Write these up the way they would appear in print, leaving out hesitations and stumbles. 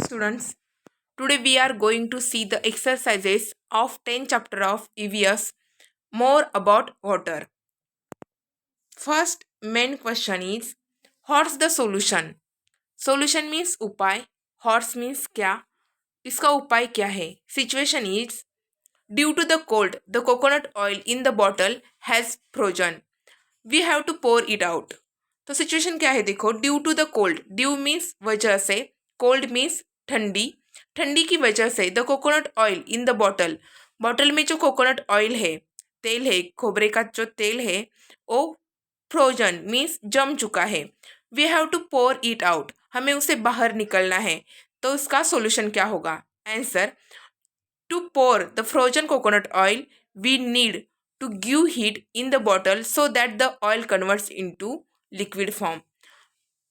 students. Today we are going to see the exercises of 10th chapter of EVS, more about water. First main question is, what's the solution? Solution means उपाय, what's means क्या, इसका उपाय क्या है. Situation is, due to the cold, the coconut oil in the bottle has frozen. We have to pour it out. तो situation क्या है देखो. Due to the cold, due means वजह से, कोल्ड मीन्स ठंडी, ठंडी की वजह से the coconut oil in the bottle, bottle में जो कोकोनट ऑयल है, तेल है, खोबरे का जो तेल है वो फ्रोजन मीन्स जम चुका है. We have to pour it out, हमें उसे बाहर निकलना है. तो इसका सॉल्यूशन क्या होगा. Answer, to pour the frozen coconut oil we need to give heat in the bottle so that the oil converts into liquid form.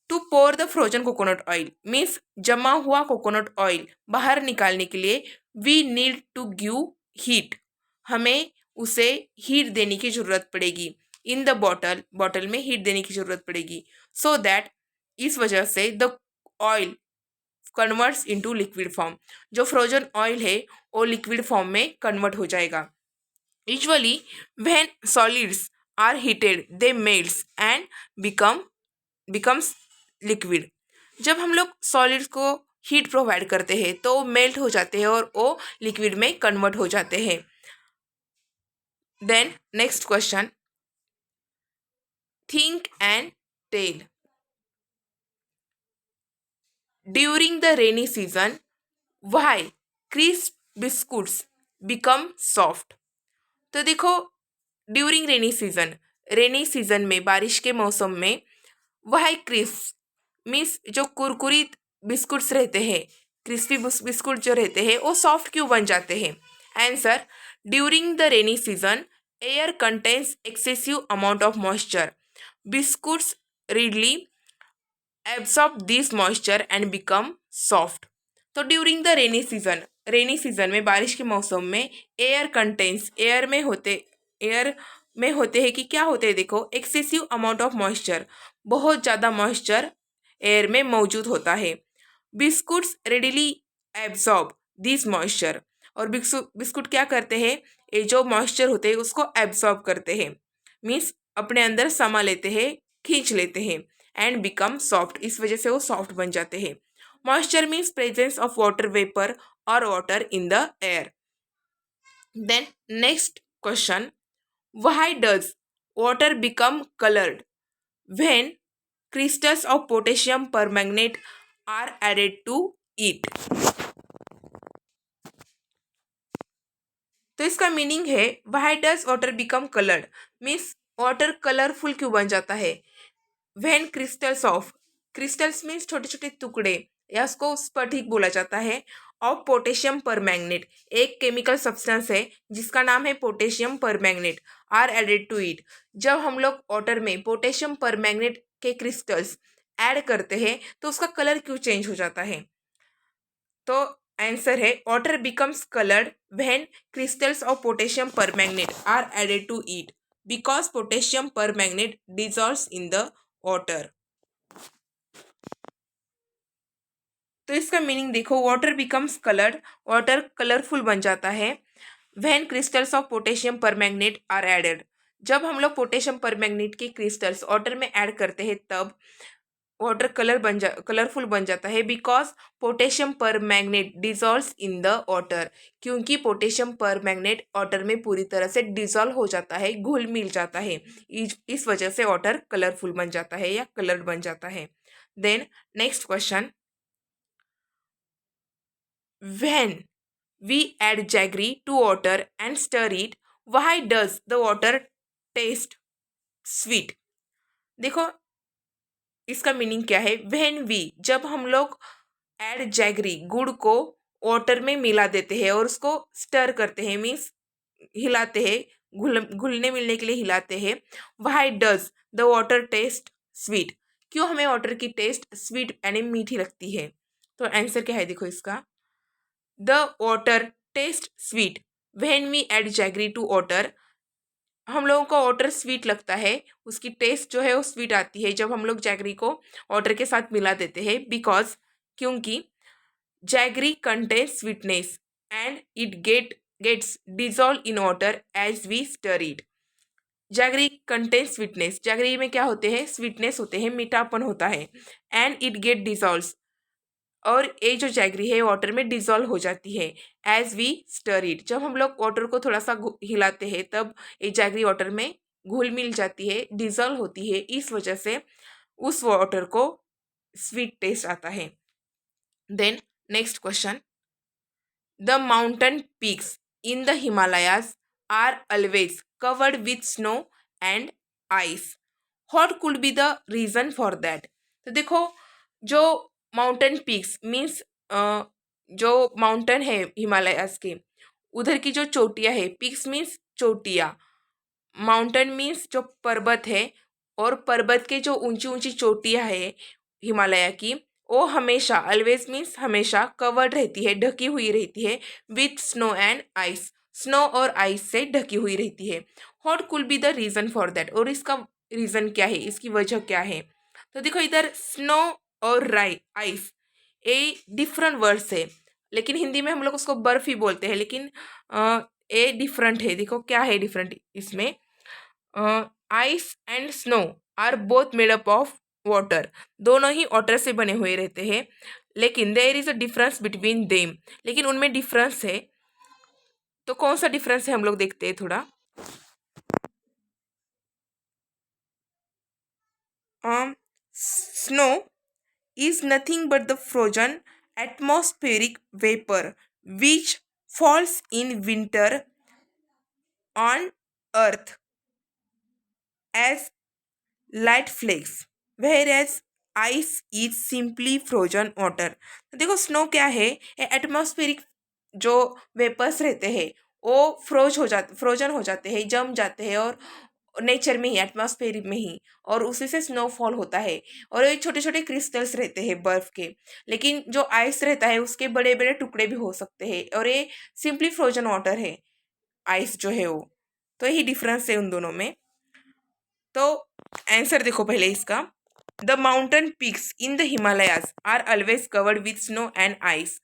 To pour the frozen coconut oil means जमा हुआ coconut oil बाहर निकालने के लिए we need to give heat, हमें उसे heat देने की ज़रूरत पड़ेगी. इन द बॉटल, बॉटल में हीट देने की ज़रूरत पड़ेगी. सो दैट, इस वजह से the oil converts into liquid form, जो फ्रोजन ऑयल है वो लिक्विड फॉर्म में कन्वर्ट हो जाएगा. Usually, when solids are heated, they melts and becomes liquid. जब हम लोग सॉलिड्स को हीट प्रोवाइड करते हैं तो वो मेल्ट हो जाते हैं और वो लिक्विड में कन्वर्ट हो जाते हैं. Then next question, think and tell. During the rainy season, why crisp biscuits become soft. तो देखो, ड्यूरिंग रेनी सीजन में, बारिश के मौसम में, वह क्रिस्प मीन्स जो कुरकुरीत बिस्कुट्स रहते हैं, क्रिस्पी बिस्कुट जो रहते हैं वो सॉफ्ट क्यों बन जाते हैं. Answer, during the rainy season air contains excessive amount of moisture. Biscuits readily absorb this moisture and become soft. तो ड्यूरिंग द रेनी सीजन में, बारिश के मौसम में, एयर कंटेंस, एयर में होते हैं कि क्या होते हैं देखो, एक्सेसिव अमाउंट ऑफ मॉइस्चर, बहुत ज़्यादा मॉइस्चर एयर में मौजूद होता है. Biscuits readily absorb this moisture, और बिस्कुट क्या करते हैं, ये जो मॉइस्चर होते हैं उसको एब्जॉर्ब करते हैं, मीन्स अपने अंदर समा लेते हैं, खींच लेते हैं. एंड बिकम सॉफ्ट, इस वजह से वो सॉफ्ट बन जाते हैं. Moisture means presence of water vapor or water in the air. Then next question, why does water become colored when crystals of potassium permanganate are added to it? तो इसका meaning है, why does water become colored means water colourful क्यों बन जाता है. when crystals means छोटे छोटे टुकड़े, या उसको स्फटिक बोला जाता है, ऑफ पोटेशियम परमैंगनेट, एक केमिकल सब्सटेंस है जिसका नाम है potassium permanganate, are added to it. जब हम लोग वाटर में पोटेशियम परमैंगनेट के क्रिस्टल्स ऐड करते हैं तो उसका कलर क्यों चेंज हो जाता है. तो आंसर है, water becomes coloured when crystals of potassium permanganate are added to it because potassium permanganate dissolves in the water. तो इसका मीनिंग देखो, water becomes coloured, water colourful बन जाता है, when crystals of potassium permanganate are added, जब हम लोग potassium permanganate के क्रिस्टल्स वाटर में ऐड करते हैं तब वाटर कलरफुल बन जाता है. Because potassium permanganate dissolves in the water, क्योंकि पोटेशियम परमैंगनेट वाटर में पूरी तरह से डिजॉल्व हो जाता है, घुल मिल जाता है, इस वजह से वाटर कलरफुल बन जाता है या कलर्ड बन जाता है. Then next question, when we add jaggery to water and stir it, why does the water taste sweet? देखो, इसका मीनिंग क्या है. when we, जब हम लोग ऐड जैगरी, गुड़ को वाटर में मिला देते हैं और उसको स्टर करते हैं, मीन्स हिलाते हैं, घुलने मिलने के लिए हिलाते हैं. why does the water taste sweet, क्यों हमें वाटर की टेस्ट स्वीट यानी मीठी लगती है. तो आंसर क्या है देखो इसका, the water taste sweet when we add jaggery to water. हम लोगों को वाटर स्वीट लगता है, उसकी टेस्ट जो है वो स्वीट आती है जब हम लोग जैगरी को वाटर के साथ मिला देते हैं. बिकॉज, क्योंकि Jaggery contains sweetness and it gets dissolved in water as we stir it. Jaggery contain sweetness, jaggery में क्या होते हैं, स्वीटनेस होते हैं, मीठापन होता है. एंड इट गेट डिजॉल्व, और ये जो जैगरी है वाटर में डिजॉल्व हो जाती है एज वी स्टर इट. जब हम लोग वाटर को थोड़ा सा हिलाते हैं तब ये जैगरी वाटर में घुल मिल जाती है, डिजॉल्व होती है. इस वजह से उस वाटर को स्वीट टेस्ट आता है. Then next question, the mountain peaks in the Himalayas are always covered with snow and ice. What could be the reason for that? तो देखो, जो माउंटेन पीक्स मीन्स जो माउंटेन है हिमालयास के, उधर की जो चोटियाँ है, पीक्स मीन्स चोटियाँ, माउंटेन मीन्स जो पर्वत है, और पर्वत के जो ऊंची ऊंची चोटियाँ है हिमालय की, वो हमेशा, ऑलवेज मीन्स हमेशा, कवर्ड रहती है, ढकी हुई रहती है with snow and ice, snow और आइस से ढकी हुई रहती है. व्हाट कुल be the reason for that, और इसका रीज़न क्या है, इसकी वजह क्या है? तो देखो, इधर स्नो और आइस ये डिफरेंट वर्ड्स है, लेकिन हिंदी में हम लोग उसको बर्फ़ ही बोलते हैं, लेकिन ये डिफरेंट है. देखो क्या है डिफरेंट इसमें. Ice and snow are both made up of water, दोनों ही वाटर से बने हुए रहते हैं, लेकिन there is a difference between them, लेकिन उनमें डिफरेंस है. तो कौन सा डिफरेंस है हम लोग देखते हैं थोड़ा. Snow is nothing but the frozen atmospheric vapor which falls in winter on earth as light flakes, whereas ice is simply frozen water. तो देखो, स्नो क्या है, ये एटमॉस्फेरिक जो वेपर्स रहते हैं वो फ्रोजन हो जाते हैं, जम जाते हैं, और नेचर में ही, एटमॉस्फेयर में ही, और उसी से स्नोफॉल होता है. और ये छोटे छोटे क्रिस्टल्स रहते हैं बर्फ के, लेकिन जो आइस रहता है उसके बड़े बड़े टुकड़े भी हो सकते हैं, और ये सिंपली फ्रोजन वाटर है, आइस जो है वो. तो यही डिफरेंस है उन दोनों में. तो आंसर देखो पहले इसका. The mountain peaks in the Himalayas are always covered with snow and ice.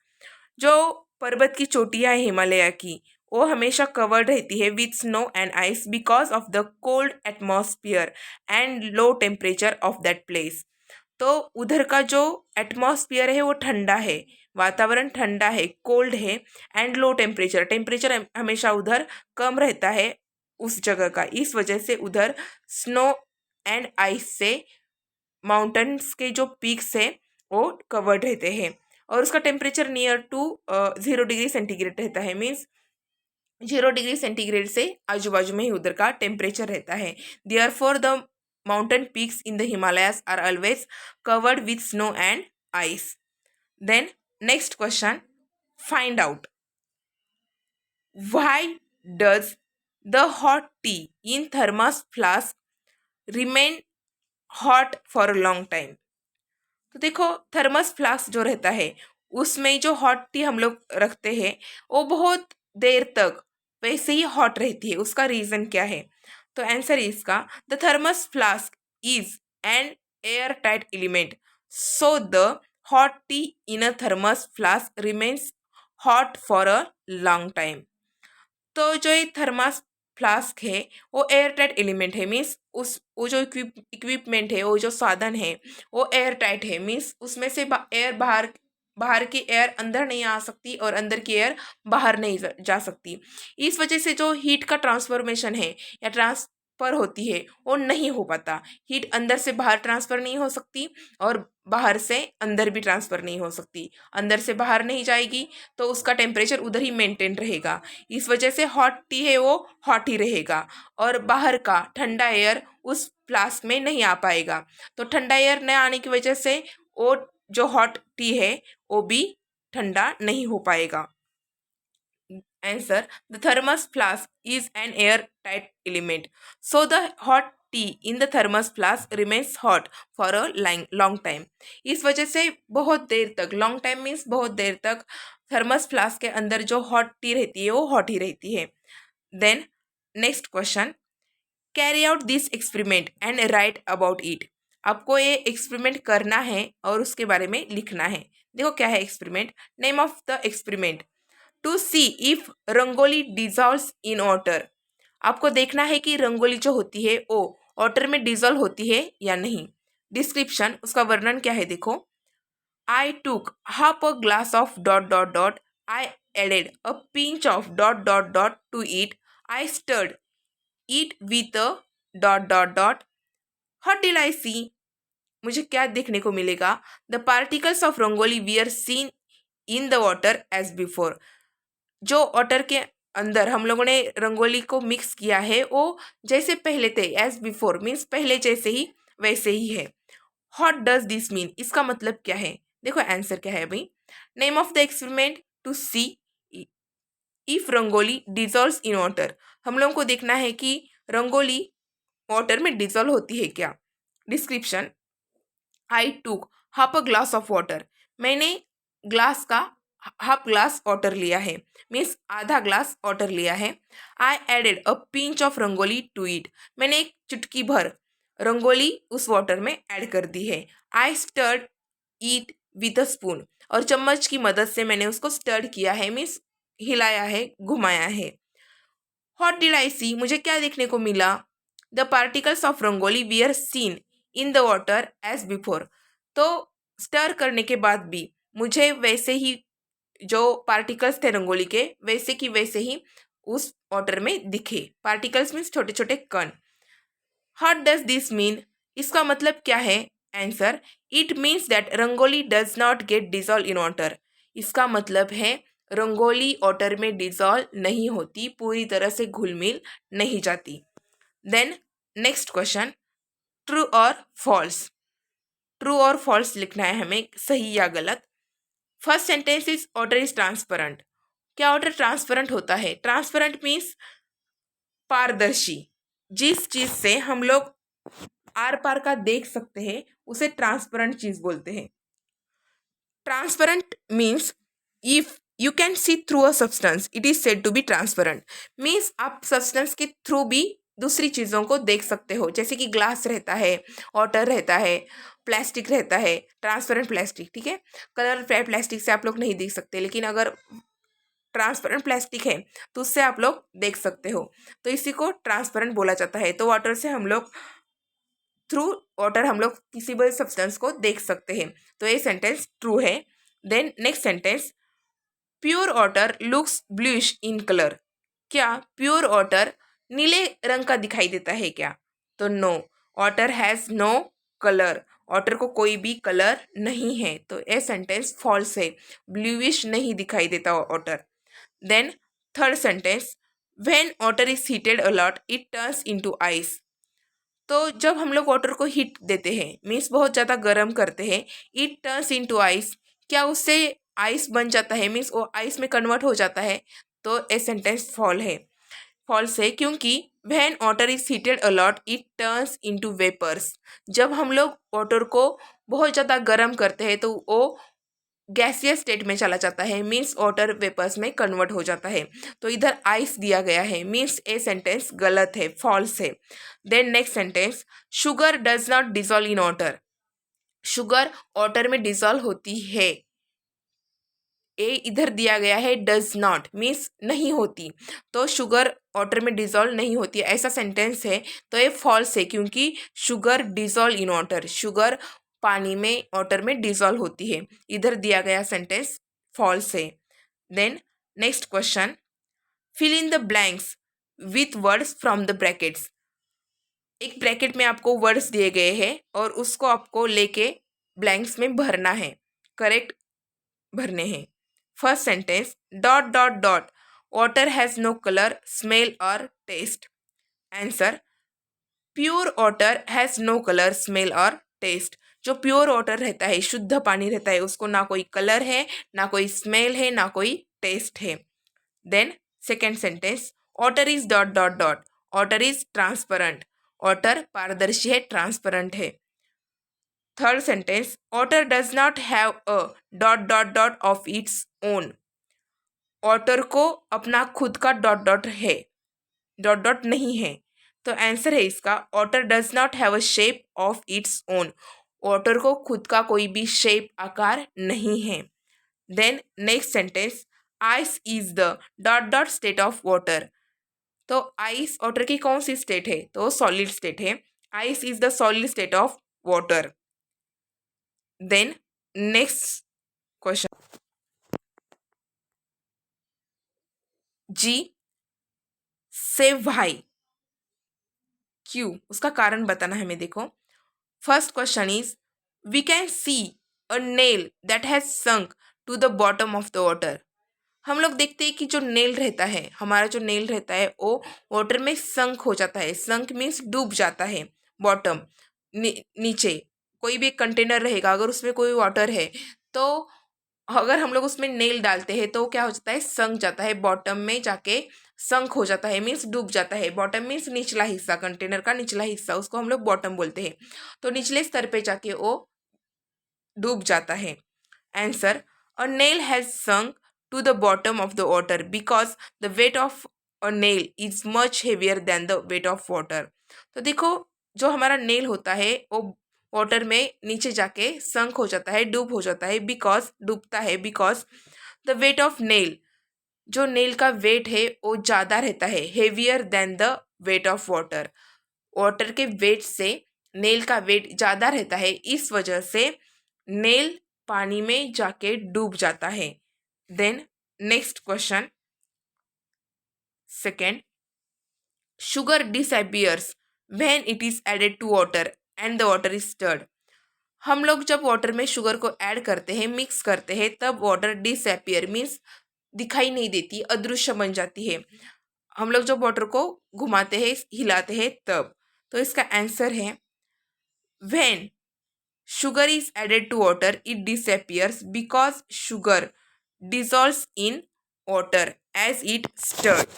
जो पर्वत की चोटियाँ है हिमालय की, वो हमेशा कवर्ड रहती है with snow and ice because of the cold atmosphere and low temperature of that place. तो उधर का जो एटमॉस्फियर है वो ठंडा है, वातावरण ठंडा है, कोल्ड है, एंड लो टेम्परेचर, टेम्परेचर हमेशा उधर कम रहता है उस जगह का. इस वजह से उधर स्नो एंड आइस से माउंटेन्स के जो पीक्स है वो कवर्ड रहते हैं, और उसका temperature near to 0 degree centigrade रहता है. मीन्स 0 डिग्री सेंटीग्रेड से आजू बाजू में ही उधर का टेम्परेचर रहता है. Therefore the mountain peaks in the Himalayas are always covered with snow and ice. Then next question, find out why does the hot tea in thermos flask remain hot for a long time. तो देखो, thermos flask जो रहता है उसमें जो hot T हम लोग रखते हैं वो बहुत देर तक वैसे ही हॉट रहती है. उसका रीज़न क्या है? तो आंसर इसका, the thermos flask is an air tight element, so the hot tea in a thermos flask remains hot for a long time. तो जो ये थर्मास फ्लास्क है वो एयर टाइट एलिमेंट है. मीन्स उस वो जो इक्विपमेंट है, वो जो साधन है वो एयर टाइट है. मीन्स उसमें से एयर बाहर बाहर की एयर अंदर नहीं आ सकती और अंदर की एयर बाहर नहीं जा सकती. इस वजह से जो हीट का ट्रांसफॉर्मेशन है या ट्रांसफ़र होती है वो नहीं हो पाता. हीट अंदर से बाहर ट्रांसफ़र नहीं हो सकती, और बाहर से अंदर भी ट्रांसफ़र नहीं हो सकती. अंदर से बाहर नहीं जाएगी तो उसका टेम्परेचर उधर ही मेंटेन रहेगा. इस वजह से हॉट टी है वो हॉट ही रहेगा, और बाहर का ठंडा एयर उस फ्लास्क में नहीं आ पाएगा. तो ठंडा एयर न आने की वजह से वो जो हॉट टी है वो भी ठंडा नहीं हो पाएगा. Answer, the thermos flask is an airtight element, so the hot tea in the thermos flask remains hot for a long time. इस वजह से बहुत देर तक, लॉन्ग टाइम मीन्स बहुत देर तक, थर्मस फ्लास्क के अंदर जो हॉट टी रहती है वो हॉट ही रहती है. Then next question, carry out this experiment and write about it. आपको ये एक्सपेरिमेंट करना है और उसके बारे में लिखना है। देखो क्या है experiment. Name of the experiment, to see if rangoli dissolves in water. आपको देखना है कि रंगोली जो होती है वो वाटर में डिजॉल्व होती है या नहीं। डिस्क्रिप्शन, उसका वर्णन क्या है देखो। I took half a glass of dot dot dot, I added a pinch of dot dot dot to it, I stirred it with a dot dot dot, what did I see. मुझे क्या देखने को मिलेगा। The particles of rangoli we are seen in the water as before. जो water के अंदर हम लोगों ने रंगोली को मिक्स किया है वो जैसे पहले थे, एज बिफोर मीन्स पहले जैसे ही वैसे ही है। व्हाट डज दिस मीन, इसका मतलब क्या है। देखो आंसर क्या है अभी। Name of the experiment, to see if rangoli dissolves in water. हम लोगों को देखना है कि रंगोली वाटर में डिजॉल्व होती है क्या। Description, I took half a glass of water. मैंने ग्लास का हाफ ग्लास वाटर लिया है, मीन्स आधा ग्लास वाटर लिया है। I added a pinch of rangoli to it. मैंने एक चुटकी भर रंगोली उस वाटर में ऐड कर दी है। I stirred it with a spoon. और चम्मच की मदद से मैंने उसको स्टर्ड किया है, मीन्स हिलाया है, घुमाया है। व्हाट डिड आई सी, मुझे क्या देखने को मिला। The particles of rangoli we are seen in the water as before. तो स्टर करने के बाद भी मुझे वैसे ही जो पार्टिकल्स थे रंगोली के वैसे की वैसे ही उस वाटर में दिखे। पार्टिकल्स मीन्स छोटे छोटे कण। व्हाट डज दिस मीन, इसका मतलब क्या है। Answer, it means that rangoli does not gate dissolve in water. इसका मतलब है रंगोली वाटर में डिजॉल्व नहीं होती, पूरी तरह से घुल मिल नहीं जाती। देन नेक्स्ट क्वेश्चन, ट्रू और फॉल्स। ट्रू और फॉल्स लिखना है हमें, सही या गलत। First sentence is water is transparent. क्या वाटर ट्रांसपेरेंट होता है। ट्रांसपेरेंट मीन्स पारदर्शी। जिस चीज से हम लोग आर पार का देख सकते हैं उसे ट्रांसपेरेंट चीज बोलते हैं। Transparent means if you can see through a substance it is said to be transparent. Means आप सब्सटेंस के थ्रू भी दूसरी चीज़ों को देख सकते हो, जैसे कि ग्लास रहता है, वाटर रहता है, प्लास्टिक रहता है, ट्रांसपेरेंट प्लास्टिक, ठीक है। कलर प्लास्टिक से आप लोग नहीं देख सकते, लेकिन अगर ट्रांसपेरेंट प्लास्टिक है तो उससे आप लोग देख सकते हो, तो इसी को ट्रांसपेरेंट बोला जाता है। तो वाटर से हम लोग थ्रू वाटर हम लोग किसी भी सब्सटेंस को देख सकते हैं, तो ये सेंटेंस ट्रू है। Then next sentence, pure water looks bluish in colour. क्या प्योर वाटर नीले रंग का दिखाई देता है क्या। तो no, water has no colour. Water को कोई भी कलर नहीं है, तो ये सेंटेंस फॉल्स है, ब्लूइश नहीं दिखाई देता water. Then third sentence, when water is heated a lot it turns into ice. तो जब हम लोग वाटर को हीट देते हैं, मीन्स बहुत ज़्यादा गर्म करते हैं, इट टर्न्स इनटू आइस। क्या उससे आइस बन जाता है, मीन्स वो आइस में कन्वर्ट हो जाता है। तो ये सेंटेंस फॉल्स है, क्योंकि when water is heated a lot it turns into vapours. जब हम लोग वाटर को बहुत ज़्यादा गर्म करते हैं तो वो गैसियस स्टेट में चला जाता है, मीन्स वाटर वेपर्स में कन्वर्ट हो जाता है। तो इधर आइस दिया गया है, मीन्स ए सेंटेंस गलत है, फॉल्स है। Then next sentence, sugar does not dissolve in water. Sugar water में डिजॉल्व होती है, ए इधर दिया गया है डज नॉट, मीन्स नहीं होती। तो शुगर वाटर में डिजॉल्व नहीं होती ऐसा सेंटेंस है, तो ये फॉल्स है, क्योंकि sugar dissolve in water, sugar पानी में वाटर में डिजॉल्व होती है। इधर दिया गया सेंटेंस फॉल्स है। Then next question, fill in the blanks with words from the brackets. एक ब्रैकेट में आपको वर्ड्स दिए गए हैं और उसको आपको लेके ब्लैंक्स में भरना है, करेक्ट भरने हैं। First sentence, dot dot dot, water has no colour smell और taste. Answer, pure water has no colour smell और टेस्ट। जो प्योर वाटर रहता है, शुद्ध पानी रहता है, उसको ना कोई कलर है, ना कोई स्मेल है, ना कोई टेस्ट है। Then second sentence, water is dot dot dot, water is transparent. Water पारदर्शी है, ट्रांसपेरेंट है। Third sentence, water does not have a dot dot dot of its own. Water को अपना खुद का डॉट डॉट है, डॉट डॉट नहीं है। तो आंसर है इसका water does not have a shape of its own. Water को खुद का कोई भी शेप आकार नहीं है। Then next sentence, ice is the dot dot state of water. तो आइस वाटर की कौन सी स्टेट है? तो सॉलिड स्टेट है। Ice is the solid state of water. Then next question, G से वाई, क्यों, उसका कारण बताना है हमें। देखो, first question is, we can see a nail that has sunk to the bottom of the water. हम लोग देखते हैं कि जो नेल रहता है, हमारा जो नेल रहता है वो वाटर में संक हो जाता है। संक मीन्स डूब जाता है। बॉटम नीचे कोई भी एक कंटेनर रहेगा, अगर उसमें कोई वाटर है तो अगर हम लोग उसमें नेल डालते हैं तो क्या हो जाता है? संक जाता है, बॉटम में जाके संक हो जाता है, मीन्स डूब जाता है। बॉटम मीन्स निचला हिस्सा, कंटेनर का निचला हिस्सा, उसको हम लोग बॉटम बोलते हैं। तो निचले स्तर पे जाके वो डूब जाता है। Answer, a nail has sunk to the bottom of the water because the weight of a nail is much heavier than the weight of water. तो देखो, जो हमारा नेल होता है वो वाटर में नीचे जाके संक हो जाता है, डूब हो जाता है, बिकॉज डूबता है, because the weight of nail, जो नेल का वेट है वो ज़्यादा रहता है, heavier than the weight of water. Water के वेट से नेल का वेट ज़्यादा रहता है, इस वजह से नेल पानी में जाके डूब जाता है। Then next question, second, sugar disappears when it is added to water and the water is stirred. हम लोग जब वाटर में शुगर को ऐड करते हैं, मिक्स करते हैं, तब वाटर डिसअपियर मीन्स दिखाई नहीं देती, अदृश्य बन जाती है। हम लोग जब वाटर को घुमाते हैं, हिलाते हैं, तब। तो इसका आंसर है, when sugar is added to water, it disappears because sugar dissolves in water as it stirred.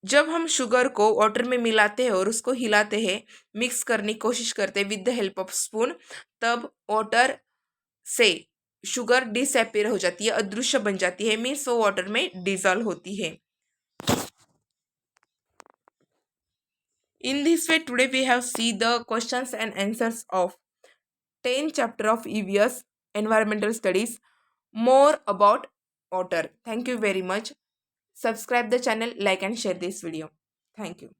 जब हम शुगर को वाटर में मिलाते हैं और उसको हिलाते हैं, मिक्स करने की कोशिश करते हैं with the help of spoon, तब वाटर से शुगर डिसअपियर हो जाती है, अदृश्य बन जाती है, मीन्स वो वाटर में डिजॉल्व होती है। In this way, today we have seen the questions and answers of 10th chapter of EVS Environmental Studies, more about water. Thank you very much. Subscribe the channel, like and share this video. Thank you.